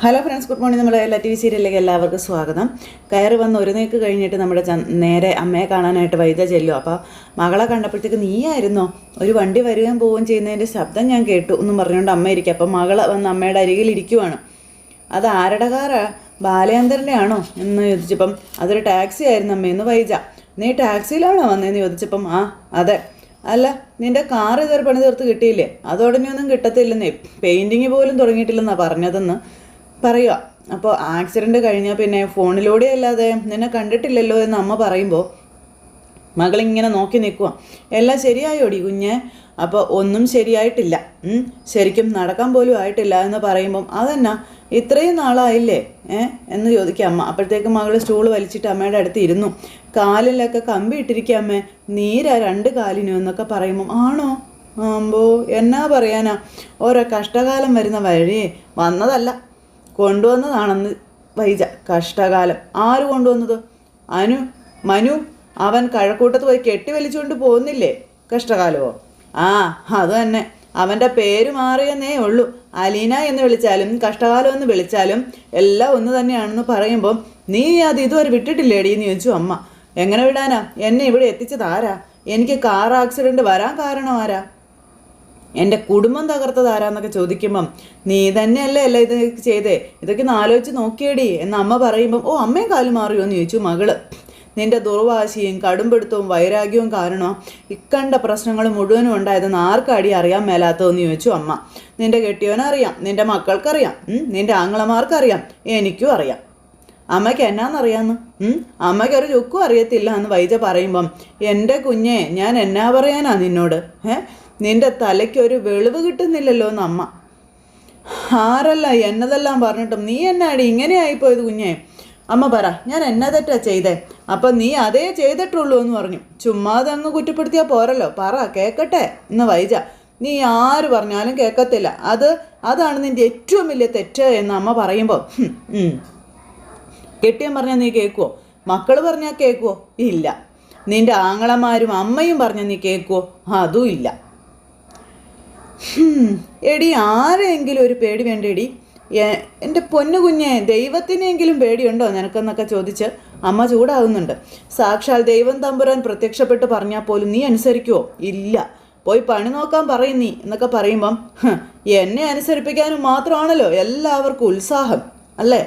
Hello friends, good morning. നമ്മുടെ എല്ലാ TV സീരിയലിലേക്ക് എല്ലാവർക്കും സ്വാഗതം. കയറി വന്ന് ഒരു നീക്ക് കഴിഞ്ഞിട്ട് നമ്മുടെ നേരെ അമ്മയെ കാണാനായിട്ട് വൈദ്യ ചെല്ലും. അപ്പോൾ മകളെ കണ്ടപ്പോഴത്തേക്ക് നീയായിരുന്നോ, ഒരു വണ്ടി വരികയും പോവുകയും ചെയ്യുന്നതിൻ്റെ ശബ്ദം ഞാൻ കേട്ടു എന്നും പറഞ്ഞുകൊണ്ട് അമ്മ ഇരിക്കുക. അപ്പോൾ മകള് വന്ന് അമ്മയുടെ അരികിൽ ഇരിക്കുവാണ്. അത് ആരുടെ കാറാ, ബാലചന്ദ്രൻ്റെ ആണോ എന്ന് ചോദിച്ചപ്പം അതൊരു ടാക്സി ആയിരുന്നു അമ്മയെന്ന് വൈജ. നീ ടാക്സിയിലാണോ വന്നതെന്ന് ചോദിച്ചപ്പം അതെ. അല്ല, നിൻ്റെ കാർ ഇതുവരെ പണി തീർത്ത് കിട്ടിയില്ലേ? അതോടനെയൊന്നും കിട്ടത്തില്ലെന്നേ, പെയിൻറ്റിങ് പോലും തുടങ്ങിയിട്ടില്ലെന്നാണ് പറഞ്ഞതെന്ന് പറയുക. അപ്പോൾ ആക്സിഡൻറ്റ് കഴിഞ്ഞാൽ പിന്നെ ഫോണിലൂടെ അല്ലാതെ നിന്നെ കണ്ടിട്ടില്ലല്ലോ എന്ന് അമ്മ പറയുമ്പോൾ മകളിങ്ങനെ നോക്കി നിൽക്കുക. എല്ലാം ശരിയായോടി കുഞ്ഞെ? അപ്പോൾ ഒന്നും ശരിയായിട്ടില്ല, ശരിക്കും നടക്കാൻ പോലും ആയിട്ടില്ല എന്ന് പറയുമ്പം അതെന്നാ ഇത്രയും നാളായില്ലേ എന്ന് ചോദിക്കുക അമ്മ. അപ്പോഴത്തേക്കും മകൾ സ്റ്റൂൾ വലിച്ചിട്ട് അമ്മയുടെ അടുത്ത് ഇരുന്നു. കാലിലൊക്കെ കമ്പി ഇട്ടിരിക്കുക അമ്മേ, നീരാ 2 കാലിനും എന്നൊക്കെ പറയുമ്പം ആണോ ആമ്പോ എന്നാ പറയാനാ, ഓരോ കഷ്ടകാലം വരുന്ന വഴിയേ വന്നതല്ല, കൊണ്ടുവന്നതാണെന്ന് വൈജ. കഷ്ടകാലം ആര് കൊണ്ടുവന്നത്? മനു അവൻ കഴക്കൂട്ടത്ത് പോയി കെട്ടി വലിച്ചുകൊണ്ട് പോകുന്നില്ലേ കഷ്ടകാലമോ? അത് തന്നെ. അവൻ്റെ പേര് മാറിയെന്നേ ഉള്ളൂ. അലീന എന്ന് വിളിച്ചാലും കഷ്ടകാലം എന്ന് വിളിച്ചാലും എല്ലാം ഒന്ന് തന്നെയാണെന്ന് പറയുമ്പം നീ അത് ഇതുവരെ വിട്ടിട്ടില്ലേടി എന്ന് ചോദിച്ചു അമ്മ. എങ്ങനെ വിടാനാ, എന്നെ ഇവിടെ എത്തിച്ചത് ആരാ? എനിക്ക് കാർ ആക്സിഡൻറ്റ് വരാൻ കാരണം ആരാ? എൻ്റെ കുടുംബം തകർത്തത് ആരാന്നൊക്കെ ചോദിക്കുമ്പം നീ തന്നെയല്ലേ അല്ല ഇത് ചെയ്തേ, ഇതൊക്കെ ഒന്ന് ആലോചിച്ച് നോക്കിയേടി എന്ന് അമ്മ പറയുമ്പം അമ്മയും കാലം മാറിയോ എന്ന് ചോദിച്ചു മകള്. നിൻ്റെ ദുർവാശിയും കടുംപിടുത്തവും വൈരാഗ്യവും കാരണം ഇക്കണ്ട പ്രശ്നങ്ങൾ മുഴുവനും ഉണ്ടായതെന്ന് ആർക്കടി അറിയാൻ മേലാത്തതെന്ന് ചോദിച്ചു അമ്മ. നിൻ്റെ കെട്ടിയവനറിയാം, നിൻ്റെ മക്കൾക്കറിയാം, നിൻ്റെ ആങ്ങളമാർക്കറിയാം, എനിക്കും അറിയാം. അമ്മയ്ക്ക് എന്നാന്നറിയാമെന്ന്? അമ്മയ്ക്കൊരു ചുക്കും അറിയത്തില്ല എന്ന് വൈജ പറയുമ്പം എൻ്റെ കുഞ്ഞെ ഞാൻ എന്നാ പറയാനാ നിന്നോട്? നിൻ്റെ തലയ്ക്ക് ഒരു വെളിവ് കിട്ടുന്നില്ലല്ലോ എന്ന് അമ്മ. ആരല്ല എന്നതെല്ലാം പറഞ്ഞിട്ടും നീ എന്നാടി ഇങ്ങനെ ആയിപ്പോയത് കുഞ്ഞെ? അമ്മ പറ, ഞാൻ എന്നാ തെറ്റാ ചെയ്തേ? അപ്പം നീ അതേ ചെയ്തിട്ടുള്ളൂ എന്ന് പറഞ്ഞു. ചുമ്മാതെ അങ്ങ് കുറ്റപ്പെടുത്തിയാൽ പോരല്ലോ, പറ കേൾക്കട്ടെ എന്ന് വൈജ. നീ ആര് പറഞ്ഞാലും കേൾക്കത്തില്ല, അതാണ് നിൻ്റെ ഏറ്റവും വലിയ തെറ്റ് എന്ന് അമ്മ പറയുമ്പോൾ കെട്ടിയൻ പറഞ്ഞാൽ നീ കേൾക്കുവോ? മക്കൾ പറഞ്ഞാൽ കേൾക്കുവോ? ഇല്ല. നിൻ്റെ ആങ്ങളമാരും അമ്മയും പറഞ്ഞാൽ നീ കേൾക്കുവോ? അതും ഇല്ല. എടി ആരെങ്കിലും ഒരു പേടി വേണ്ടേടി? എൻ്റെ പൊന്നു കുഞ്ഞെ, ദൈവത്തിനെങ്കിലും പേടിയുണ്ടോ നിനക്കെന്നൊക്കെ ചോദിച്ച് അമ്മ ചൂടാവുന്നുണ്ട്. സാക്ഷാൽ ദൈവം തമ്പുരാൻ പ്രത്യക്ഷപ്പെട്ട് പറഞ്ഞാൽ പോലും നീ അനുസരിക്കുമോ? ഇല്ല. പോയി പണി നോക്കാൻ പറയും നീ എന്നൊക്കെ പറയുമ്പം എന്നെ അനുസരിപ്പിക്കാനും മാത്രമാണല്ലോ എല്ലാവർക്കും ഉത്സാഹം അല്ലേ?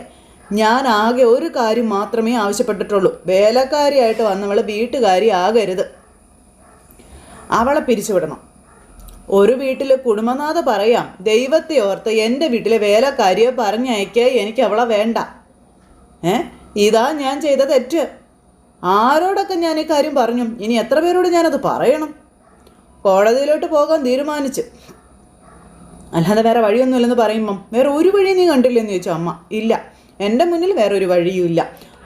ഞാൻ ആകെ ഒരു കാര്യം മാത്രമേ ആവശ്യപ്പെട്ടിട്ടുള്ളൂ, വേലക്കാരിയായിട്ട് വന്നവൾ വീട്ടുകാരി ആകരുത്, അവളെ പിരിച്ചുവിടണം. ഒരു വീട്ടിൽ കുടുംബനാഥ പറയാം, ദൈവത്തെ ഓർത്ത് എൻ്റെ വീട്ടിലെ വേലക്കാരിയെ പറഞ്ഞയക്കുക, എനിക്ക് അവളെ വേണ്ട. ഇതാ ഞാൻ ചെയ്ത തെറ്റ്. ആരോടൊക്കെ ഞാൻ ഈ കാര്യം പറഞ്ഞു? ഇനി എത്ര പേരോട് ഞാനത് പറയണം? കോടതിയിലോട്ട് പോകാൻ തീരുമാനിച്ചു, അല്ലാതെ വേറെ വഴിയൊന്നുമില്ലെന്ന് പറയുമ്പം വേറെ ഒരു വഴി നീ കണ്ടില്ലെന്ന് ചോദിച്ചു അമ്മ. ഇല്ല, എൻ്റെ മുന്നിൽ വേറൊരു വഴിയുമില്ല.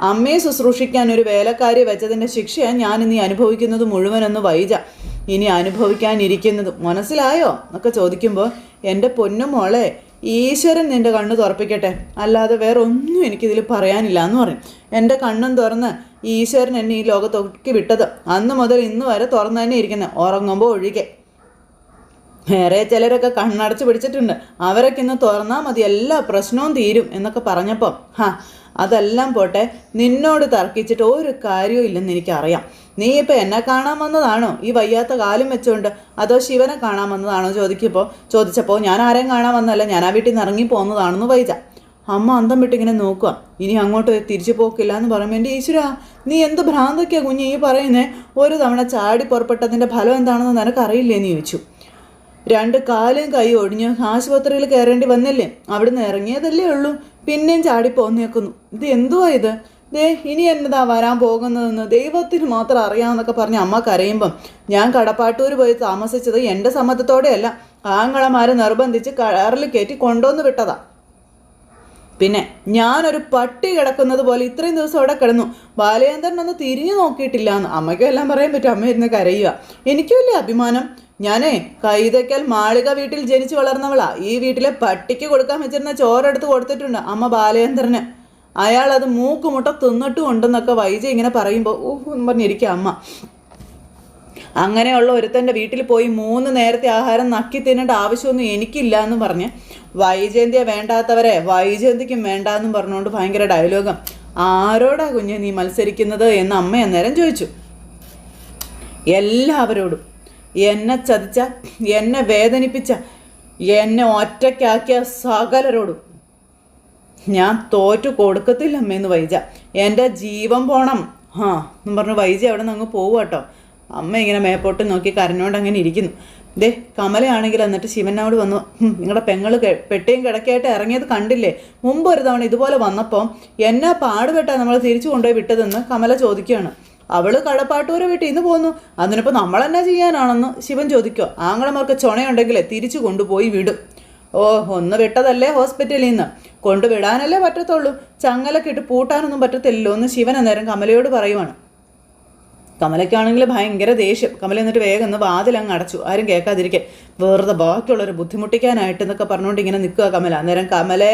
അമ്മയെ ശുശ്രൂഷിക്കാൻ ഒരു വേലക്കാരിയെ വെച്ചതിൻ്റെ ശിക്ഷയാണ് ഞാൻ നീ അനുഭവിക്കുന്നത് മുഴുവനെന്ന് വൈജ. ഇനി അനുഭവിക്കാനിരിക്കുന്നത് മനസ്സിലായോ എന്നൊക്കെ ചോദിക്കുമ്പോൾ എൻ്റെ പൊന്നു മോളെ, ഈശ്വരൻ നിൻ്റെ കണ്ണ് തുറപ്പിക്കട്ടെ, അല്ലാതെ വേറെ ഒന്നും എനിക്കിതിൽ പറയാനില്ല എന്ന് പറയും. എൻ്റെ കണ്ണും തുറന്ന് ഈശ്വരൻ എന്നെ ഈ ലോകത്തൊക്കെ വിട്ടത് അന്ന് മുതൽ ഇന്ന് വരെ തുറന്നു തന്നെ ഇരിക്കുന്നത്, ഉറങ്ങുമ്പോൾ ഒഴികെ. വേറെ ചിലരൊക്കെ കണ്ണടച്ച് പിടിച്ചിട്ടുണ്ട്, അവരൊക്കെ ഇന്ന് തുറന്നാൽ മതി എല്ലാ പ്രശ്നവും തീരും എന്നൊക്കെ പറഞ്ഞപ്പം അതെല്ലാം പോട്ടെ, നിന്നോട് തർക്കിച്ചിട്ട് ഒരു കാര്യവും ഇല്ലെന്ന് എനിക്കറിയാം. നീ ഇപ്പം എന്നെ കാണാൻ വന്നതാണോ ഈ വയ്യാത്ത കാലം വെച്ചുകൊണ്ട്, അതോ ശിവനെ കാണാൻ വന്നതാണോ ചോദിച്ചപ്പോൾ ഞാൻ ആരെയും കാണാൻ വന്നതല്ല, ഞാൻ ആ വീട്ടിൽ നിന്ന് ഇറങ്ങി പോകുന്നതാണെന്ന് വൈജ. അമ്മ അന്തം വിട്ടിങ്ങനെ നോക്കുക. ഇനി അങ്ങോട്ട് തിരിച്ചു പോക്കില്ല എന്ന് പറയുമ്പോൾ എൻ്റെ ഈശ്വരാ, നീ എന്ത് ഭ്രാന്തൊക്കെയാണ് കുഞ്ഞ് ഈ പറയുന്നേ? ഒരു തവണ ചാടി പുറപ്പെട്ടതിൻ്റെ ഫലം എന്താണെന്ന് നിനക്കറിയില്ലേന്ന് ചോദിച്ചു. 2 കാലും കൈ ഒടിഞ്ഞ് ആശുപത്രിയിൽ കയറേണ്ടി വന്നില്ലേ? അവിടുന്ന് ഇറങ്ങിയതല്ലേ ഉള്ളൂ, പിന്നെയും ചാടി പോന്നേക്കുന്നു. ഇത് എന്തുവാ ഇത്? ഇനി എന്നതാ വരാൻ പോകുന്നതെന്ന് ദൈവത്തിന് മാത്രം അറിയാമെന്നൊക്കെ പറഞ്ഞ് അമ്മ കരയുമ്പം ഞാൻ കടപ്പാട്ടൂർ പോയി താമസിച്ചത് എൻ്റെ സമ്മതത്തോടെയല്ല, ആങ്ങളമാരെ നിർബന്ധിച്ച് കാറിൽ കയറ്റി കൊണ്ടുവന്ന് വിട്ടതാ. പിന്നെ ഞാനൊരു പട്ടി കിടക്കുന്നത് പോലെ ഇത്രയും ദിവസം അവിടെ കിടന്നു, ബാലചന്ദ്രൻ ഒന്ന് തിരിഞ്ഞു നോക്കിയിട്ടില്ല എന്ന് അമ്മയ്ക്കും എല്ലാം പറയാൻ പറ്റും. അമ്മ ഇരുന്ന് കരയുക. എനിക്കുമില്ലേ അഭിമാനം? ഞാനേ കൈതയ്ക്കൽ മാളിക വീട്ടിൽ ജനിച്ചു വളർന്നവളാ. ഈ വീട്ടിലെ പട്ടിക്ക് കൊടുക്കാൻ വെച്ചിരുന്ന ചോറെടുത്ത് കൊടുത്തിട്ടുണ്ട് അമ്മ ബാലചന്ദ്രന്. അയാൾ അത് മൂക്കുമുട്ട തിന്നിട്ടും ഉണ്ടെന്നൊക്കെ വൈജ ഇങ്ങനെ പറയുമ്പോൾ എന്ന് പറഞ്ഞിരിക്കുക അമ്മ. അങ്ങനെയുള്ള ഒരുത്തൻ്റെ വീട്ടിൽ പോയി 3 നേരത്തെ ആഹാരം നക്കി തിന്നേണ്ട ആവശ്യമൊന്നും എനിക്കില്ല എന്ന് പറഞ്ഞ് വൈജയന്തിയെ വേണ്ടാത്തവരെ വൈജയന്തിക്കും വേണ്ട എന്നും പറഞ്ഞുകൊണ്ട് ഭയങ്കര ഡയലോഗം. ആരോടാ കുഞ്ഞെ നീ മത്സരിക്കുന്നത് എന്ന് അമ്മ അന്നേരം ചോദിച്ചു. എല്ലാവരോടും. എന്നെ ചതിച്ച, എന്നെ വേദനിപ്പിച്ച, എന്നെ ഒറ്റയ്ക്കാക്കിയ സകലരോടും ഞാൻ തോറ്റു കൊടുക്കത്തില്ല അമ്മയെന്ന് വൈജ. എൻ്റെ ജീവൻ പോണം എന്നും പറഞ്ഞു വൈജ അവിടെ നിന്ന് അങ്ങ് പോവുക കേട്ടോ. അമ്മ ഇങ്ങനെ മേപ്പോട്ട് നോക്കി കരഞ്ഞോണ്ട് അങ്ങനെ ഇരിക്കുന്നു. ദേ കമലയാണെങ്കിൽ എന്നിട്ട് ശിവനോട് വന്നു, നിങ്ങളുടെ പെങ്ങൾ പെട്ടിയും കിടക്കയായിട്ട് ഇറങ്ങിയത് കണ്ടില്ലേ? മുമ്പ് ഒരു തവണ ഇതുപോലെ വന്നപ്പോൾ എന്നാ പാടുപെട്ടാ നമ്മൾ തിരിച്ചു കൊണ്ടുപോയി വിട്ടതെന്ന് കമല ചോദിക്കുകയാണ്. അവള് കടപ്പാട്ടൂരെ വീട്ടിൽ ഇന്ന് പോന്നു, അതിനിപ്പോൾ നമ്മളെന്നാ ചെയ്യാനാണെന്ന് ശിവൻ ചോദിക്കുക. ആങ്ങളമാർക്ക് ചുണയുണ്ടെങ്കിലേ തിരിച്ചു കൊണ്ടുപോയി വിടും. ഓ, ഒന്ന് വിട്ടതല്ലേ ഹോസ്പിറ്റലിൽ നിന്ന്, കൊണ്ടുവിടാനല്ലേ പറ്റത്തുള്ളൂ, ചങ്ങലൊക്കെ ഇട്ട് പൂട്ടാനൊന്നും പറ്റത്തില്ലല്ലോ എന്ന് ശിവൻ അന്നേരം കമലയോട് പറയുവാണ്. കമലയ്ക്കാണെങ്കിൽ ഭയങ്കര ദേഷ്യം. കമല എന്നിട്ട് വേഗം ഒന്ന് വാതിലങ്ങ് അടച്ചു, ആരും കേൾക്കാതിരിക്കെ, വെറുതെ ബാക്കിയുള്ളവർ ബുദ്ധിമുട്ടിക്കാനായിട്ട് എന്നൊക്കെ പറഞ്ഞുകൊണ്ട് ഇങ്ങനെ നിൽക്കുക കമല. അന്നേരം കമലെ,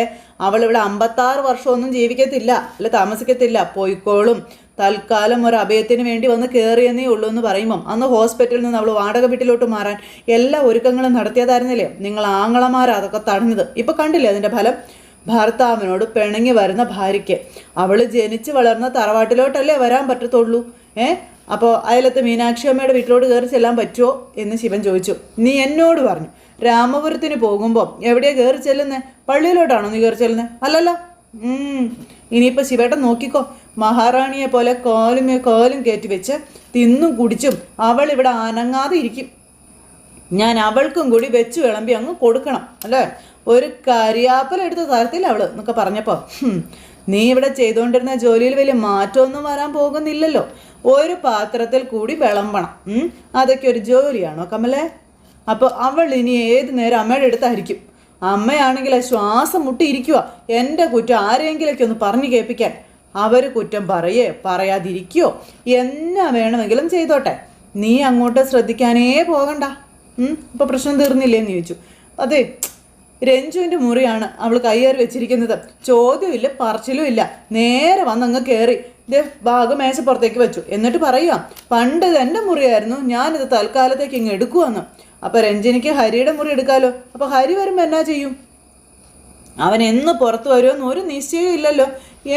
അവളിവിടെ 56 വർഷമൊന്നും ജീവിക്കത്തില്ല, അല്ല താമസിക്കത്തില്ല, പോയിക്കോളും, തൽക്കാലം ഒരു അഭയത്തിന് വേണ്ടി വന്ന് കയറിയെന്നേ ഉള്ളൂ എന്ന് പറയുമ്പം അന്ന് ഹോസ്പിറ്റലിൽ നിന്ന് അവൾ വാടക വീട്ടിലോട്ട് മാറാൻ എല്ലാ ഒരുക്കങ്ങളും നടത്തിയതായിരുന്നില്ലേ നിങ്ങൾ ആങ്ങളമാരാ അതൊക്കെ തടഞ്ഞത്. ഇപ്പം കണ്ടില്ലേ അതിൻ്റെ ഫലം? ഭർത്താവിനോട് പിണങ്ങി വരുന്ന ഭാര്യയ്ക്ക് അവൾ ജനിച്ച് വളർന്ന തറവാട്ടിലോട്ടല്ലേ വരാൻ പറ്റത്തുള്ളൂ. അപ്പോൾ അയലത്തെ മീനാക്ഷി അമ്മയുടെ വീട്ടിലോട്ട് കയറി ചെല്ലാൻ പറ്റുമോ എന്ന് ശിവൻ ചോദിച്ചു. നീ എന്നോട് പറഞ്ഞു രാമപുരത്തിന് പോകുമ്പോൾ എവിടെയാണ് കയറി ചെല്ലുന്നത്? പള്ളിയിലോട്ടാണോ നീ കയറി ചെല്ലുന്നത്? അല്ലല്ല. ഇനിയിപ്പോൾ ശിവേട്ടൻ നോക്കിക്കോ, മഹാറാണിയെ പോലെ കാലും കയറ്റി വെച്ച് തിന്നും കുടിച്ചും അവൾ ഇവിടെ അനങ്ങാതെ ഇരിക്കും. ഞാൻ അവൾക്കും കൂടി വെച്ച് വിളമ്പി അങ്ങ് കൊടുക്കണം അല്ലേ? ഒരു കരിയാപ്പലെടുത്ത് തരത്തില്ല അവള് എന്നൊക്കെ പറഞ്ഞപ്പോൾ, നീ ഇവിടെ ചെയ്തുകൊണ്ടിരുന്ന ജോലിയിൽ വലിയ മാറ്റമൊന്നും വരാൻ പോകുന്നില്ലല്ലോ. ഒരു പാത്രത്തിൽ കൂടി വിളമ്പണം, അതൊക്കെ ഒരു ജോലിയാണോ കമലേ? അപ്പോൾ അവൾ ഇനി ഏത് നേരം അമ്മയുടെ അടുത്തായിരിക്കും. അമ്മയാണെങ്കിൽ ശ്വാസം മുട്ടിയിരിക്കുക. എൻ്റെ കുറ്റം ആരെങ്കിലൊക്കെ ഒന്ന് പറഞ്ഞു കേൾപ്പിക്കാൻ. അവർ കുറ്റം പറയാതിരിക്കുകയോ എന്നാ വേണമെങ്കിലും ചെയ്തോട്ടെ, നീ അങ്ങോട്ട് ശ്രദ്ധിക്കാനേ പോകണ്ട. ഇപ്പോൾ പ്രശ്നം തീർന്നില്ലേന്ന് ചോദിച്ചു. അതെ, രഞ്ജുവിൻ്റെ മുറിയാണ് അവൾ കയ്യേറി വെച്ചിരിക്കുന്നത്. ചോദ്യമില്ല, പറച്ചിലും ഇല്ല, നേരെ വന്നങ്ങ് കയറി ബാഗ് മേശപ്പുറത്തേക്ക് വെച്ചു. എന്നിട്ട് പറയുക, പണ്ട് എൻ്റെ മുറിയായിരുന്നു, ഞാനിത് തൽക്കാലത്തേക്ക് ഇങ്ങ് എടുക്കുവന്ന്. അപ്പോൾ രഞ്ജനിക്ക് ഹരിയുടെ മുറി എടുക്കാമല്ലോ. അപ്പോൾ ഹരി വരുമ്പോൾ എന്നാ ചെയ്യും? അവൻ എന്ന് പുറത്ത് വരുമെന്ന് ഒരു നിശ്ചയവും ഇല്ലല്ലോ.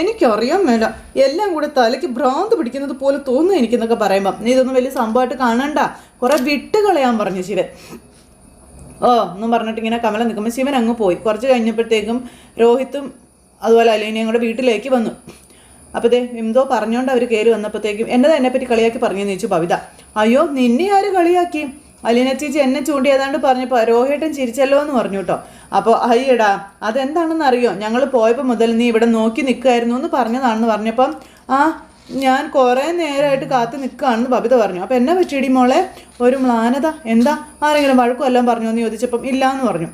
എനിക്കറിയാൻ മേല, എല്ലാം കൂടെ തലയ്ക്ക് ഭ്രാന്ത് പിടിക്കുന്നത് പോലെ തോന്നുന്നു എനിക്കെന്നൊക്കെ പറയുമ്പം, നീ ഇതൊന്നും വലിയ സംഭവമായിട്ട് കാണണ്ട, കുറെ വിട്ട് കളയാൻ പറഞ്ഞു ശിവൻ. ഓ എന്നും പറഞ്ഞിട്ട് ഇങ്ങനെ കമല നിൽക്കുമ്പോൾ ശിവൻ അങ്ങ് പോയി. കുറച്ച് കഴിഞ്ഞപ്പോഴത്തേക്കും രോഹിത്തും അതുപോലെ അലീനയും കൂടെ വീട്ടിലേക്ക് വന്നു. അപ്പോൾ എന്തോ പറഞ്ഞുകൊണ്ട് അവർ കയറി വന്നപ്പോഴത്തേക്കും എന്നെ എന്നെപ്പറ്റി കളിയാക്കി പറഞ്ഞെന്ന് ചോദിച്ചു ഭവിത. അയ്യോ, നിന്നെ ആര് കളിയാക്കി? അലീന ചേച്ചി എന്നെ ചൂണ്ടി ഏതാണ്ട് പറഞ്ഞപ്പോൾ രോഹിട്ടൻ ചിരിച്ചല്ലോ എന്ന് പറഞ്ഞു കേട്ടോ. അപ്പോൾ അയ്യടാ, അതെന്താണെന്ന് അറിയോ, ഞങ്ങൾ പോയപ്പോൾ മുതൽ നീ ഇവിടെ നോക്കി നിൽക്കുമായിരുന്നു എന്ന് പറഞ്ഞതാണെന്ന് പറഞ്ഞപ്പം, ഞാൻ കുറേ നേരമായിട്ട് കാത്ത് നിൽക്കുകയാണെന്ന് ബബിത പറഞ്ഞു. അപ്പോൾ എന്നെ പറ്റിയടി മോളെ? ഒരു മ്ലാനത. എന്താ, ആരെങ്കിലും വഴക്കും എല്ലാം പറഞ്ഞു എന്ന് ചോദിച്ചപ്പം ഇല്ല എന്ന് പറഞ്ഞു.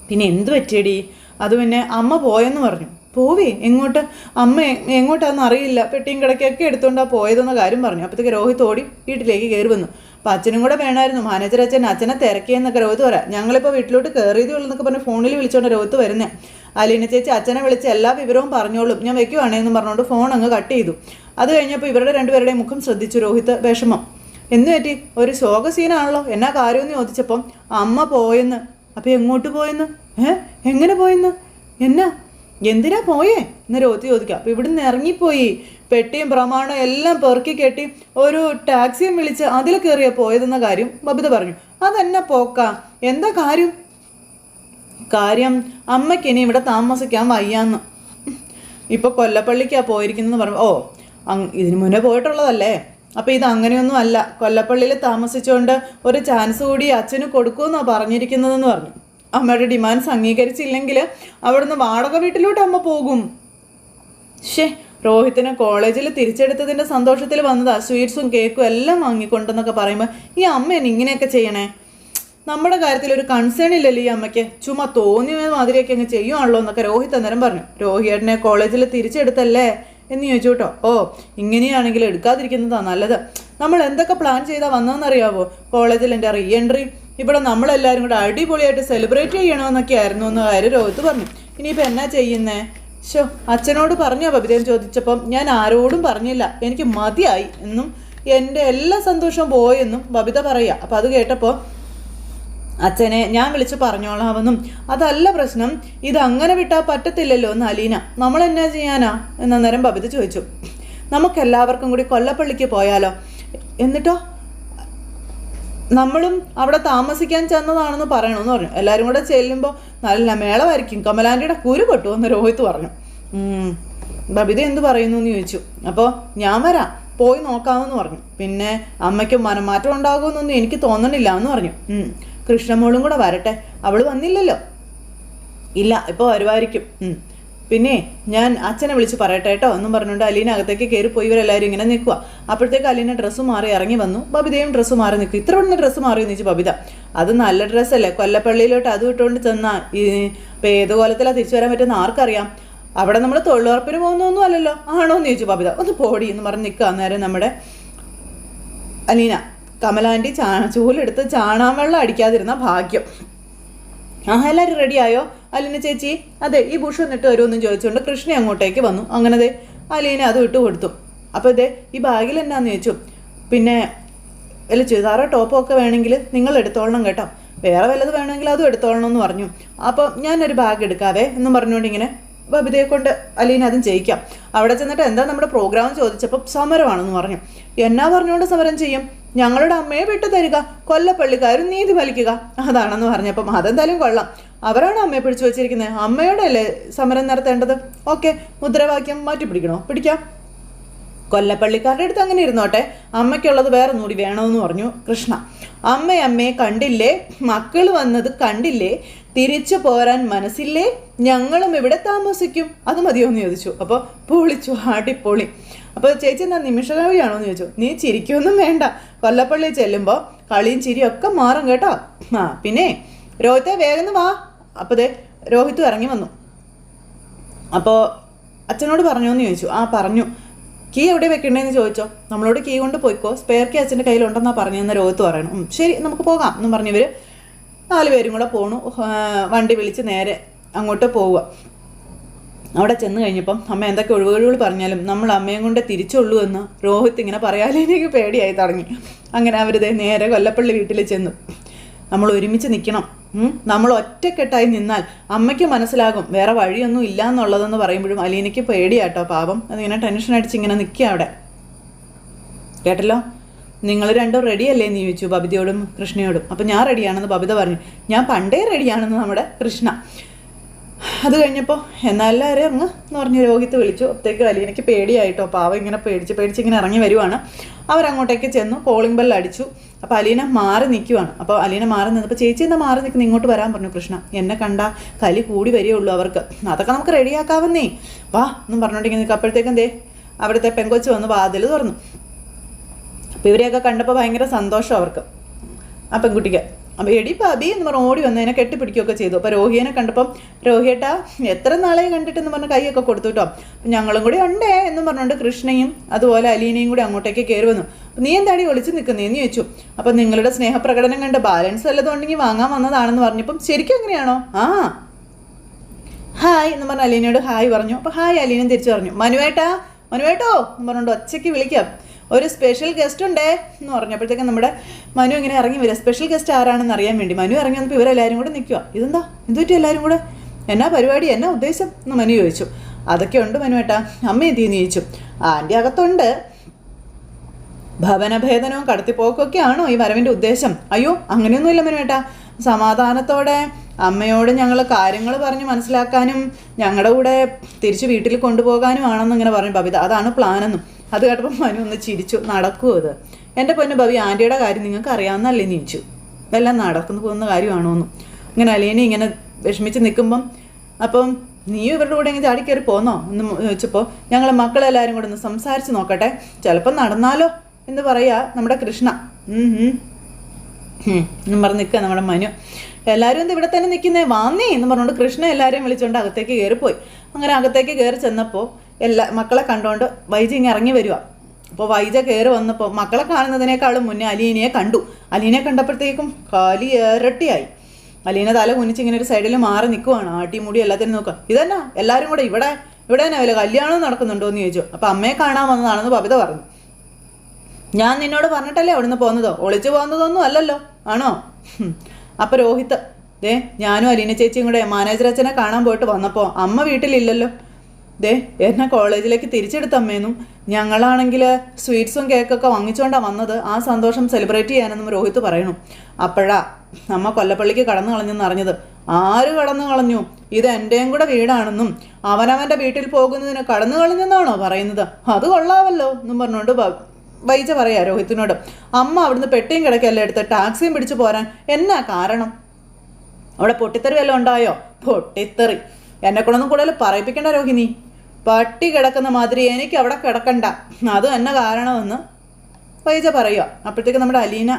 പിന്നെ എന്ത് പറ്റിയടി? അത് പിന്നെ അമ്മ പോയെന്ന് പറഞ്ഞു. പോവേ? എങ്ങോട്ട്? അമ്മ എങ്ങോട്ടാണെന്ന് അറിയില്ല, പെട്ടിയും കിടക്കൊക്കെ എടുത്തുകൊണ്ടാണ് പോയതെന്ന കാര്യം പറഞ്ഞു. അപ്പോഴത്തേക്ക് രോഹിത് ഓടി വീട്ടിലേക്ക് കയറി വന്നു. അപ്പം അച്ഛനും കൂടെ വേണമായിരുന്നു. മാനേജർ അച്ഛനെ തിരക്കിയെന്നൊക്കെ രോഹിത് പറയാം. ഞങ്ങളിപ്പോൾ വീട്ടിലോട്ട് കയറിയതേ ഉള്ളൂ എന്നൊക്കെ പറഞ്ഞ് ഫോണിൽ വിളിച്ചോണ്ട് രോഹിത് വരുന്നത്. അലീന ചേച്ചി അച്ഛനെ വിളിച്ച് എല്ലാ വിവരവും പറഞ്ഞോളും, ഞാൻ വെക്കുവാണേന്ന് പറഞ്ഞുകൊണ്ട് ഫോൺ അങ്ങ് കട്ട് ചെയ്തു. അത് കഴിഞ്ഞപ്പോൾ ഇവരുടെ രണ്ടുപേരുടെയും മുഖം ശ്രദ്ധിച്ചു രോഹിത്. വിഷമം. എന്തു പറ്റി? ഒരു ശോക സീനാണല്ലോ, എന്നാ കാര്യമെന്ന് ചോദിച്ചപ്പം അമ്മ പോയെന്ന്. അപ്പം എങ്ങോട്ട് പോയെന്ന്? എങ്ങനെ പോയെന്ന്? എന്തിനാ പോയേ എന്ന് രോഹിത് ചോദിക്കാം. അപ്പം ഇവിടുന്ന് ഇറങ്ങിപ്പോയി, പെട്ടിയും പ്രമാണം എല്ലാം പെറുക്കി കെട്ടി ഒരു ടാക്സിയും വിളിച്ച് അതിൽ കയറിയാ പോയതെന്ന കാര്യം ബബിത പറഞ്ഞു. അതെന്നെ പോക്കാ? എന്താ കാര്യം അമ്മയ്ക്ക് ഇനി ഇവിടെ താമസിക്കാൻ വയ്യാന്ന്. ഇപ്പോൾ കൊല്ലപ്പള്ളിക്കാണ് പോയിരിക്കുന്നതെന്ന് പറഞ്ഞു. ഓ, ഇതിനു മുന്നേ പോയിട്ടുള്ളതല്ലേ? അപ്പോൾ ഇത് അങ്ങനെയൊന്നും അല്ല, കൊല്ലപ്പള്ളിയിൽ താമസിച്ചുകൊണ്ട് ഒരു ചാൻസ് കൂടി അച്ഛന് കൊടുക്കുമെന്നാണ് പറഞ്ഞിരിക്കുന്നതെന്ന് പറഞ്ഞു. അമ്മയുടെ ഡിമാൻഡ്സ് അംഗീകരിച്ചില്ലെങ്കിൽ അവിടുന്ന് വാടക വീട്ടിലോട്ട് അമ്മ പോകും. രോഹിത്തിനെ കോളേജിൽ തിരിച്ചെടുത്തതിൻ്റെ സന്തോഷത്തിൽ വന്നതാ, സ്വീറ്റ്സും കേക്കും എല്ലാം വാങ്ങിക്കൊണ്ടെന്നൊക്കെ പറയുമ്പോൾ ഈ അമ്മ ഇങ്ങനെയൊക്കെ ചെയ്യണേ? നമ്മുടെ കാര്യത്തിൽ ഒരു കൺസേൺ ഇല്ലല്ലോ ഈ അമ്മയ്ക്ക്, ചുമ്മാ തോന്നിയ മാതിരിയൊക്കെ അങ്ങ് ചെയ്യുവാണല്ലോ എന്നൊക്കെ രോഹിത് അന്നേരം പറഞ്ഞു. രോഹിയേട്ടനെ കോളേജിൽ തിരിച്ചെടുത്തല്ലേ എന്ന് ചോദിച്ചു കേട്ടോ. ഓ, ഇങ്ങനെയാണെങ്കിൽ എടുക്കാതിരിക്കുന്നതാണ് നല്ലത്. നമ്മൾ എന്തൊക്കെ പ്ലാൻ ചെയ്താൽ വന്നതെന്നറിയാവോ? കോളേജിൽ എൻ്റെ റീ എൻട്രി, ഇവിടെ നമ്മളെല്ലാവരും കൂടെ അടിപൊളിയായിട്ട് സെലിബ്രേറ്റ് ചെയ്യണമെന്നൊക്കെ ആയിരുന്നു എന്ന് കാര്യം രോഹിത് പറഞ്ഞു. ഇനിയിപ്പോൾ എന്നാ ചെയ്യുന്നേ? അച്ഛനോട് പറഞ്ഞോ ബബിതയെന്ന് ചോദിച്ചപ്പം ഞാൻ ആരോടും പറഞ്ഞില്ല, എനിക്ക് മതിയായി എന്നും എൻ്റെ എല്ലാ സന്തോഷവും പോയെന്നും ബബിത പറയുക. അപ്പം അത് കേട്ടപ്പോൾ അച്ഛനെ ഞാൻ വിളിച്ച് പറഞ്ഞോളാമെന്നും അതല്ല പ്രശ്നം, ഇതങ്ങനെ വിട്ടാൽ പറ്റത്തില്ലല്ലോ എന്ന് അലീന. നമ്മൾ എന്നാ ചെയ്യാനാ എന്ന നേരം ബബിത ചോദിച്ചു. നമുക്കെല്ലാവർക്കും കൂടി കൊല്ലപ്പള്ളിക്ക് പോയാലോ? എന്നിട്ടോ നമ്മളും അവിടെ താമസിക്കാൻ ചെന്നതാണെന്ന് പറയണമെന്ന് പറഞ്ഞു. എല്ലാവരും കൂടെ ചെല്ലുമ്പോൾ നല്ല മേളമായിരിക്കും, കമലാൻ്റിയുടെ കുരു പൊട്ടു എന്ന് രോഹിത്ത് പറഞ്ഞു. ബബിത എന്ത് പറയുന്നു എന്ന് ചോദിച്ചു. അപ്പോൾ ഞാൻ വരാം, പോയി നോക്കാമെന്ന് പറഞ്ഞു. പിന്നെ അമ്മയ്ക്ക് മനംമാറ്റം ഉണ്ടാകുമെന്നൊന്നും എനിക്ക് തോന്നണില്ല എന്ന് പറഞ്ഞു. കൃഷ്ണമോളും കൂടെ വരട്ടെ, അവൾ വന്നില്ലല്ലോ. ഇല്ല, ഇപ്പോൾ വരുമായിരിക്കും. പിന്നെ ഞാൻ അച്ഛനെ വിളിച്ച് പറയട്ടെ കേട്ടോ എന്നും പറഞ്ഞുകൊണ്ട് അലീന അകത്തേക്ക് കയറിപ്പോയി. ഇവരെല്ലാവരും ഇങ്ങനെ നിൽക്കുക. അപ്പോഴത്തേക്ക് അലീന ഡ്രസ്സ് മാറി ഇറങ്ങി വന്നു. ബബിതയും ഡ്രസ്സ് മാറി നിൽക്കും. ഇത്ര ഉടനെ ഡ്രസ്സ് മാറി എന്ന് ചോദിച്ചു ബബിത. അത് നല്ല ഡ്രസ്സല്ലേ, കൊല്ലപ്പള്ളിയിലോട്ട് അത് ഇട്ടുകൊണ്ട് ചെന്നാൽ ഇപ്പം ഏത് കോലത്തിലാണ് തിരിച്ചു വരാൻ പറ്റുന്ന ആർക്കറിയാം? അവിടെ നമ്മൾ തൊഴിലുറപ്പിന് പോകുന്നൊന്നും അല്ലല്ലോ, ആണോ എന്ന് ചോദിച്ചു ബബിത. ഒന്ന് പോടി എന്ന് പറഞ്ഞ് നിൽക്കുക. അന്നേരം നമ്മുടെ അലീന, കമലാൻ്റി ചൂലെടുത്ത് ചാണാൻ വെള്ളം അടിക്കാതിരുന്ന ഭാഗ്യം. എല്ലാവരും റെഡിയായോ? അലീന ചേച്ചി, അതെ ഈ ബുഷ് ഒന്നിട്ട് വരുമെന്നും ചോദിച്ചുകൊണ്ട് കൃഷ്ണ അങ്ങോട്ടേക്ക് വന്നു. അങ്ങനെ അലീന അത് ഇട്ട് കൊടുത്തു. അപ്പോൾ ഈ ബാഗിൽ എന്നാന്ന് ചോദിച്ചു. പിന്നെ വല്ല ചുരിദാറോ ടോപ്പോ ഒക്കെ വേണമെങ്കിൽ നിങ്ങൾ എടുത്തോളണം കേട്ടോ, വേറെ വല്ലത് വേണമെങ്കിൽ അതും എടുത്തോളണം എന്ന് പറഞ്ഞു. അപ്പോൾ ഞാനൊരു ബാഗ് എടുക്കാവേ എന്നും പറഞ്ഞുകൊണ്ട് ഇങ്ങനെ ബബിതയെ കൊണ്ട് അലീന അതും ചെയ്യിക്കാം. അവിടെ ചെന്നിട്ട് എന്താ നമ്മുടെ പ്രോഗ്രാം ചോദിച്ചപ്പോൾ സമരമാണെന്ന് പറഞ്ഞു. എന്നാ പറഞ്ഞുകൊണ്ട് സമരം ചെയ്യും? ഞങ്ങളുടെ അമ്മയെ വിട്ടു തരിക, കൊല്ലപ്പള്ളിക്കാരും നീതി പാലിക്കുക, അതാണെന്ന് പറഞ്ഞപ്പം അതെന്തായാലും കൊള്ളാം. അവരാണ് അമ്മയെ പിടിച്ചു വെച്ചിരിക്കുന്നത്, അമ്മയോടെ അല്ലേ സമരം നടത്തേണ്ടത്. ഓക്കെ, മുദ്രാവാക്യം മാറ്റി പിടിക്കണോ? പിടിക്കാം. കൊല്ലപ്പള്ളിക്കാരുടെ അടുത്ത് അങ്ങനെ ഇരുന്നോട്ടെ, അമ്മയ്ക്കുള്ളത് വേറെ കൂടി വേണമെന്ന് പറഞ്ഞു കൃഷ്ണ. അമ്മയെ കണ്ടില്ലേ, മക്കൾ വന്നത് കണ്ടില്ലേ, തിരിച്ചു പോരാൻ മനസ്സില്ലേ, ഞങ്ങളും ഇവിടെ താമസിക്കും, അത് മതിയോ എന്ന് ചോദിച്ചു. അപ്പോൾ പൊളിച്ചു, അടിപൊളി. അപ്പോൾ ചേച്ചി എന്താ നിമിഷകവിയാണോ എന്ന് ചോദിച്ചു. നീ ചിരിക്കൊന്നും വേണ്ട, കൊല്ലപ്പള്ളി ചെല്ലുമ്പോൾ കളിയും ചിരിയും ഒക്കെ മാറും കേട്ടോ. പിന്നെ രോഹിത്തെ വേഗം വാ. അപ്പോൾ രോഹിത്തും ഇറങ്ങി വന്നു. അപ്പോൾ അച്ഛനോട് പറഞ്ഞോ എന്ന് ചോദിച്ചു. പറഞ്ഞു. കീ എവിടെ വെക്കണ്ടേന്ന് ചോദിച്ചോ. നമ്മളോട് കീ കൊണ്ട് പോയിക്കോ, സ്പെയർ കീ അച്ഛൻ്റെ കയ്യിലുണ്ടെന്നാണ് പറഞ്ഞതെന്ന് രോഹിത്ത് പറയണം. ശരി, നമുക്ക് പോകാം എന്നും പറഞ്ഞിവർ 4 പേരും കൂടെ പോണു. വണ്ടി വിളിച്ച് നേരെ അങ്ങോട്ട് പോവുക. അവിടെ ചെന്ന് കഴിഞ്ഞപ്പം അമ്മ എന്തൊക്കെ ഒഴിവുകൾ പറഞ്ഞാലും നമ്മൾ അമ്മയും കൊണ്ട് തിരിച്ചുള്ളൂ എന്ന് രോഹിത്ത് ഇങ്ങനെ പറയാതെ എനിക്ക് പേടിയായി തുടങ്ങി. അങ്ങനെ അവർ നേരെ കൊല്ലപ്പള്ളി വീട്ടിൽ ചെന്നു. നമ്മൾ ഒരുമിച്ച് നിൽക്കണം, നമ്മൾ ഒറ്റക്കെട്ടായി നിന്നാൽ അമ്മയ്ക്ക് മനസ്സിലാകും വേറെ വഴിയൊന്നും ഇല്ല എന്നുള്ളതെന്ന് പറയുമ്പോഴും അലീനയ്ക്ക് പേടിയാട്ടോ പാപം. അതിങ്ങനെ ടെൻഷൻ അടിച്ച് ഇങ്ങനെ നിൽക്കുക അവിടെ. കേട്ടല്ലോ, നിങ്ങൾ രണ്ടും റെഡിയല്ലേ എന്ന് ചോദിച്ചു ബബിതയോടും കൃഷ്ണയോടും. അപ്പം ഞാൻ റെഡിയാണെന്ന് ബബിത പറഞ്ഞു. ഞാൻ പണ്ടേ റെഡിയാണെന്ന് നമ്മുടെ കൃഷ്ണ. അത് കഴിഞ്ഞപ്പോൾ എന്നാൽ എല്ലാവരും ഇറങ്ങ് എന്ന് പറഞ്ഞ് രോഹിത്ത് വിളിച്ചു. അപ്പോഴത്തേക്ക് അലീനയ്ക്ക് പേടിയായിട്ടോ പാവം ഇങ്ങനെ പേടിച്ച് ഇങ്ങനെ ഇറങ്ങി വരുവാണ്. അവരങ്ങോട്ടേക്ക് ചെന്നു, കോളിംഗ് ബെൽ അടിച്ചു. അപ്പോൾ അലീന മാറി നിൽക്കുവാണ്. അപ്പോൾ അലീന മാറി നിന്നപ്പോൾ ചേച്ചി എന്താ മാറി നിൽക്കുന്നു, ഇങ്ങോട്ട് വരാൻ പറഞ്ഞു കൃഷ്ണ. എന്നെ കണ്ടാൽ കലി കൂടി വരികയുള്ളൂ അവർക്ക്, അതൊക്കെ നമുക്ക് റെഡിയാക്കാവുന്നേ, വാ എന്നും പറഞ്ഞുകൊണ്ടിങ്ങനെ നിൽക്കുക. അപ്പോഴത്തേക്കും അവിടുത്തെ പെങ്കൊച്ച് വന്ന് വാതിൽ തുറന്നു. അപ്പോൾ ഇവരെയൊക്കെ കണ്ടപ്പോൾ ഭയങ്കര സന്തോഷം അവർക്ക്, ആ പെൺകുട്ടിക്ക്. അപ്പോൾ എടി പാബി എന്ന് പറഞ്ഞ് ഓടി വന്നതിനെ കെട്ടിപ്പിടിക്കുകയൊക്കെ ചെയ്തു. അപ്പോൾ രോഹിയെ കണ്ടപ്പം രോഹിയേട്ടാ എത്ര നാളെ കണ്ടിട്ടെന്ന് പറഞ്ഞ് കൈയൊക്കെ കൊടുത്തു കേട്ടോ. അപ്പം ഞങ്ങളും കൂടി ഉണ്ടേ എന്നും പറഞ്ഞുകൊണ്ട് കൃഷ്ണയും അതുപോലെ അലീനയും കൂടി അങ്ങോട്ടേക്ക് കയറി വന്നു. അപ്പം നീ എന്താടി ഒളിച്ച് നിൽക്കുന്നതെന്ന് ചോദിച്ചു. അപ്പം നിങ്ങളുടെ സ്നേഹപ്രകടനം കണ്ട് ബാലൻസ് വല്ലതും ഉണ്ടെങ്കിൽ വാങ്ങാൻ വന്നതാണെന്ന് പറഞ്ഞപ്പം ശരിക്കും എങ്ങനെയാണോ? ഹായ് എന്ന് പറഞ്ഞ് അലീനയോട് ഹായ് പറഞ്ഞു. അപ്പോൾ ഹായ് അലീനയും തിരിച്ചു പറഞ്ഞു. മനുവേട്ടോ എന്ന് പറഞ്ഞുകൊണ്ട് ഒച്ചയ്ക്ക് വിളിക്കാം. ഒരു സ്പെഷ്യൽ ഗസ്റ്റ് ഉണ്ടേ എന്ന് പറഞ്ഞപ്പോഴത്തേക്കും നമ്മുടെ മനു ഇങ്ങനെ ഇറങ്ങി വരിക. സ്പെഷ്യൽ ഗസ്റ്റ് ആരാണെന്ന് അറിയാൻ വേണ്ടി മനു ഇറങ്ങി വന്നപ്പോൾ ഇവരെല്ലാവരും കൂടെ നിൽക്കുക. ഇതെന്താ എന്തുപറ്റി എല്ലാവരും കൂടെ, എന്നാ പരിപാടി, എന്നാ ഉദ്ദേശം എന്ന് മനു ചോദിച്ചു. അതൊക്കെ ഉണ്ട് മനുവേട്ടാ. അമ്മ എന്തിയെന്ന് ചോദിച്ചു. ആൻറ്റി അകത്തുണ്ട്. ഭവനഭേദനവും കടത്തിപ്പോക്കൊക്കെ ആണോ ഈ വരവിൻ്റെ ഉദ്ദേശം? അയ്യോ അങ്ങനെയൊന്നുമില്ല മനുവേട്ടാ, സമാധാനത്തോടെ അമ്മയോട് ഞങ്ങൾ കാര്യങ്ങൾ പറഞ്ഞ് മനസ്സിലാക്കാനും ഞങ്ങളുടെ കൂടെ തിരിച്ച് വീട്ടിൽ കൊണ്ടുപോകാനും ആണെന്ന് ഇങ്ങനെ പറഞ്ഞു ബബിത. അതാണ് പ്ലാനെന്നും. അത് കേട്ടപ്പോൾ മനു ഒന്ന് ചിരിച്ചു. നടക്കുമോ അത്? എൻ്റെ പൊന്നു ബബി, ആൻറ്റിയുടെ കാര്യം നിങ്ങൾക്ക് അറിയാമെന്നല്ലേ എന്ന് ചോദിച്ചു. ഇതെല്ലാം നടക്കുന്നു പോകുന്ന കാര്യമാണോ എന്നും. ഇങ്ങനെ അലീന ഇങ്ങനെ വിഷമിച്ച് നിൽക്കുമ്പം അപ്പം നീയും ഇവരുടെ കൂടെ ഇങ്ങനെ ചാടിക്കയറി പോന്നോ എന്ന് ചോദിച്ചപ്പോൾ ഞങ്ങളെ മക്കളെല്ലാവരും കൂടെ ഒന്ന് സംസാരിച്ച് നോക്കട്ടെ, ചിലപ്പോൾ നടന്നാലോ എന്ന് പറയാ നമ്മുടെ കൃഷ്ണ. എന്നും പറഞ്ഞ് നിൽക്കുക നമ്മുടെ മനു. എല്ലാവരും എന്ത് ഇവിടെ തന്നെ നിൽക്കുന്നേ, വാന്നേ എന്ന് പറഞ്ഞുകൊണ്ട് കൃഷ്ണ എല്ലാവരെയും വിളിച്ചുകൊണ്ട് അകത്തേക്ക് കയറിപ്പോയി. അങ്ങനെ അകത്തേക്ക് കയറി ചെന്നപ്പോൾ മക്കളെ കണ്ടുകൊണ്ട് വൈജ ഇങ്ങനെ ഇറങ്ങി വരിക. അപ്പോൾ വൈജ കയറി വന്നപ്പോൾ മക്കളെ കാണുന്നതിനേക്കാളും മുന്നേ അലീനയെ കണ്ടു. അലീനയെ കണ്ടപ്പോഴത്തേക്കും കാലി ഇരട്ടിയായി. അലീന തല കുനിച്ച് ഇങ്ങനെ ഒരു സൈഡിൽ മാറി നിൽക്കുവാണ്. ആട്ടിമുടി എല്ലാത്തിനും നോക്കുക. ഇതന്നാ എല്ലാവരും കൂടെ ഇവിടെ തന്നെ വല്ല കല്യാണം നടക്കുന്നുണ്ടോ എന്ന് ചോദിച്ചു. അപ്പോൾ അമ്മയെ കാണാൻ വന്നതാണെന്ന് ബബിത പറഞ്ഞു. ഞാൻ നിന്നോട് പറഞ്ഞിട്ടല്ലേ അവിടുന്ന് പോകുന്നതോ? ഒളിച്ചു പോകുന്നതൊന്നും അല്ലല്ലോ, ആണോ? അപ്പം രോഹിത്ത്, ഞാനും അലീന ചേച്ചിയും കൂടെ മാനേജർ അച്ഛനെ കാണാൻ പോയിട്ട് വന്നപ്പോൾ അമ്മ വീട്ടിലില്ലല്ലോ. എന്നെ കോളേജിലേക്ക് തിരിച്ചെടുത്തമ്മേന്നും ഞങ്ങളാണെങ്കിൽ സ്വീറ്റ്സും കേക്കൊക്കെ വാങ്ങിച്ചുകൊണ്ടാണ് വന്നത്. ആ സന്തോഷം സെലിബ്രേറ്റ് ചെയ്യാനെന്നും രോഹിത്ത് പറയണു. അപ്പോഴാ അമ്മ കൊല്ലപ്പള്ളിക്ക് കടന്നു കളഞ്ഞെന്ന് അറിഞ്ഞത്. ആര് കടന്നു കളഞ്ഞു? ഇത് എൻ്റെയും കൂടെ വീടാണെന്നും അവനവൻ്റെ വീട്ടിൽ പോകുന്നതിന് കടന്നു കളഞ്ഞെന്നാണോ പറയുന്നത്? അത് കൊള്ളാവല്ലോ എന്നും പറഞ്ഞുകൊണ്ട് വൈജ പറയാ രോഹിത്തിനോട്. അമ്മ അവിടുന്ന് പെട്ടിയും കിടക്കല്ലേ എടുത്ത് ടാക്സിയും പിടിച്ചു പോരാൻ എന്നാ കാരണം? അവിടെ പൊട്ടിത്തെറി വല്ലതും ഉണ്ടായോ? പൊട്ടിത്തെറി എന്നെക്കൊണ്ടൊന്നും കൂടുതൽ പറയിപ്പിക്കണ്ട രോഹിണി. പട്ടി കിടക്കുന്ന മാതിരി എനിക്ക് അവിടെ കിടക്കണ്ട, അത് തന്നെ കാരണമെന്ന് വൈജ പറയുക. അപ്പോഴത്തേക്ക് നമ്മുടെ അലീന,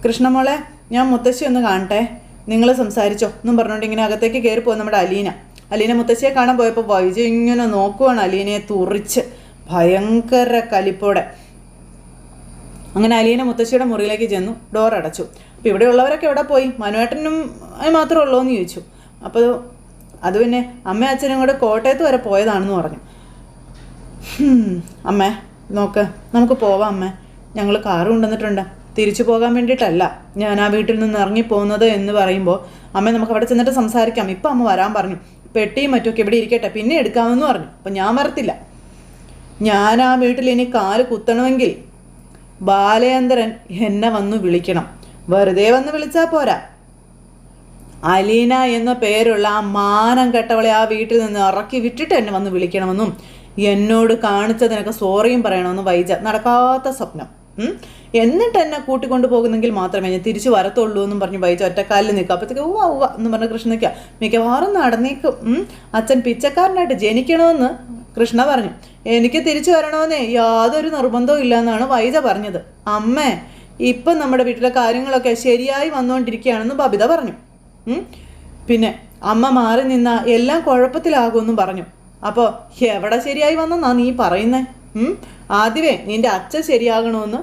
കൃഷ്ണമോളെ ഞാൻ മുത്തശ്ശി ഒന്ന് കാണട്ടെ, നിങ്ങൾ സംസാരിച്ചോ എന്നും പറഞ്ഞുകൊണ്ട് ഇങ്ങനെ അകത്തേക്ക് കയറിപ്പോയി നമ്മുടെ അലീന മുത്തശ്ശിയെ കാണാൻ പോയപ്പോൾ വൈജ ഇങ്ങനെ നോക്കുവാണ് അലീനയെ തുറിച്ച് ഭയങ്കര കലിപ്പോടെ. അങ്ങനെ അലീന മുത്തശ്ശിയുടെ മുറിയിലേക്ക് ചെന്നു, ഡോർ അടച്ചു. അപ്പോൾ ഇവിടെയുള്ളവരൊക്കെ എവിടെ പോയി? മനുവേട്ടനും മാത്രമേ ഉള്ളൂ എന്ന് ചോദിച്ചു. അപ്പോൾ അത് പിന്നെ അമ്മ അച്ഛനും കൂടെ കോട്ടയത്ത് വരെ പോയതാണെന്ന് പറഞ്ഞു. അമ്മേ നോക്ക്, നമുക്ക് പോവാം അമ്മേ, ഞങ്ങൾ കാറ് കൊണ്ടുവന്നിട്ടുണ്ട്. തിരിച്ചു പോകാൻ വേണ്ടിയിട്ടല്ല ഞാൻ ആ വീട്ടിൽ നിന്ന് ഇറങ്ങിപ്പോകുന്നത് എന്ന് പറയുമ്പോൾ, അമ്മ നമുക്ക് അവിടെ ചെന്നിട്ട് സംസാരിക്കാം, ഇപ്പം അമ്മ വരാൻ പറഞ്ഞു, പെട്ടിയും മറ്റുമൊക്കെ ഇവിടെ ഇരിക്കട്ടെ, പിന്നെ എടുക്കാമെന്ന് പറഞ്ഞു. അപ്പം ഞാൻ വരത്തില്ല. ഞാൻ ആ വീട്ടിൽ ഇനി കാല് കുത്തണമെങ്കിൽ ബാലചന്ദ്രൻ എന്നെ വന്ന് വിളിക്കണം. വെറുതെ വന്ന് വിളിച്ചാൽ പോരാ. അലീന എന്ന പേരുള്ള ആ മാനം കെട്ടവളെ ആ വീട്ടിൽ നിന്ന് ഇറക്കി വിട്ടിട്ട് എന്നെ വന്ന് വിളിക്കണമെന്നും എന്നോട് കാണിച്ചതിനൊക്കെ സോറിയും പറയണമെന്നും വൈജ. നടക്കാത്ത സ്വപ്നം. എന്നിട്ട് എന്നെ കൂട്ടിക്കൊണ്ടു പോകുന്നെങ്കിൽ മാത്രമേ ഞാൻ തിരിച്ചു വരത്തുള്ളൂ എന്നും പറഞ്ഞ് വൈജ ഒറ്റക്കാലിൽ നിൽക്കുക. അപ്പോഴത്തേക്ക് ഉവ്വ എന്ന് പറഞ്ഞ കൃഷ്ണ നിൽക്കുക. മിക്കവാറും നടന്നേക്കും. അച്ഛൻ പിച്ചക്കാരനായിട്ട് ജനിക്കണമെന്ന് കൃഷ്ണ പറഞ്ഞു. എനിക്ക് തിരിച്ചു വരണമെന്നേ യാതൊരു നിർബന്ധവും ഇല്ല എന്നാണ് വൈജ പറഞ്ഞത്. അമ്മേ ഇപ്പം നമ്മുടെ വീട്ടിലെ കാര്യങ്ങളൊക്കെ ശരിയായി വന്നുകൊണ്ടിരിക്കുകയാണെന്ന് ബബിത പറഞ്ഞു. പിന്നെ അമ്മ മാറി നിന്ന എല്ലാം കുഴപ്പത്തിലാകുമെന്നും പറഞ്ഞു. അപ്പോൾ എവിടെ ശരിയായി വന്നെന്നാ നീ പറയുന്നേ? ആദ്യമേ നിന്റെ അച്ഛൻ ശരിയാകണമെന്ന്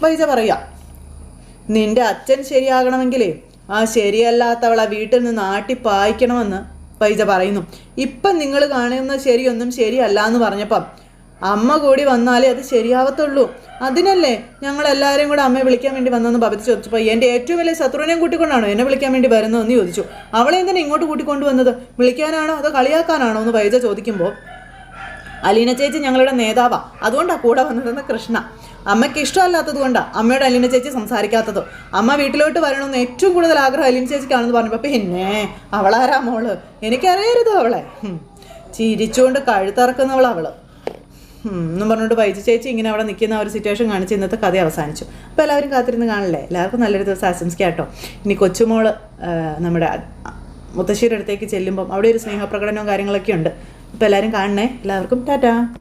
വൈജ പറയുക. നിന്റെ അച്ഛൻ ശരിയാകണമെങ്കിലേ ആ ശരിയല്ലാത്തവളെ വീട്ടിൽ നിന്ന് ആട്ടിപ്പായിക്കണമെന്ന് വൈജ പറയുന്നു. ഇപ്പം നിങ്ങൾ കാണുന്ന ശരിയൊന്നും ശരിയല്ല എന്ന് പറഞ്ഞപ്പം അമ്മ കൂടി വന്നാലേ അത് ശരിയാവത്തുള്ളൂ. അതിനല്ലേ ഞങ്ങളെല്ലാവരും കൂടെ അമ്മയെ വിളിക്കാൻ വേണ്ടി വന്നതെന്ന് ബബിത ചോദിച്ചപ്പോൾ, എൻ്റെ ഏറ്റവും വലിയ ശത്രുവിനെയും കൂട്ടിക്കൊണ്ടാണോ എന്നെ വിളിക്കാൻ വേണ്ടി വരുന്നതെന്ന് ചോദിച്ചു. അവളെ എന്തിനാ ഇങ്ങോട്ട് കൂട്ടിക്കൊണ്ടുവന്നത്? വിളിക്കാനാണോ അതോ കളിയാക്കാനാണോ എന്ന് വൈജ ചോദിക്കുമ്പോൾ, അലീന ചേച്ചി ഞങ്ങളുടെ നേതാവാ, അതുകൊണ്ടാണ് കൂടെ വന്നതെന്ന് കൃഷ്ണ. അമ്മയ്ക്ക് ഇഷ്ടമല്ലാത്തത് കൊണ്ടാണ് അമ്മയോട് അലീന ചേച്ചി സംസാരിക്കാത്തത്. അമ്മ വീട്ടിലോട്ട് വരണമെന്ന് ഏറ്റവും കൂടുതൽ ആഗ്രഹം അലീന ചേച്ചിക്കാണെന്ന് പറഞ്ഞപ്പോൾ, പിന്നെ അവളാരാ മോള്? എനിക്കറിയരുതോ അവളെ? ചിരിച്ചുകൊണ്ട് കഴുത്തറക്കുന്നവളവള് എന്നും പറഞ്ഞുകൊണ്ട് വൈജ ചേച്ചി ഇങ്ങനെ അവിടെ നിൽക്കുന്ന ഒരു സിറ്റുവേഷൻ കാണിച്ച് ഇന്നത്തെ കഥ അവസാനിച്ചു. അപ്പോൾ എല്ലാവരും കാത്തിരുന്ന് കാണല്ലേ. എല്ലാവർക്കും നല്ലൊരു ദിവസം ആശംസിക്കാം കേട്ടോ. ഇനി കൊച്ചുമോള് നമ്മുടെ മുത്തശ്ശിയുടെ അടുത്തേക്ക് ചെല്ലുമ്പം അവിടെ ഒരു സ്നേഹപ്രകടനവും കാര്യങ്ങളൊക്കെ ഉണ്ട്. അപ്പോൾ എല്ലാവരും കാണണേ. എല്ലാവർക്കും ടാറ്റാ.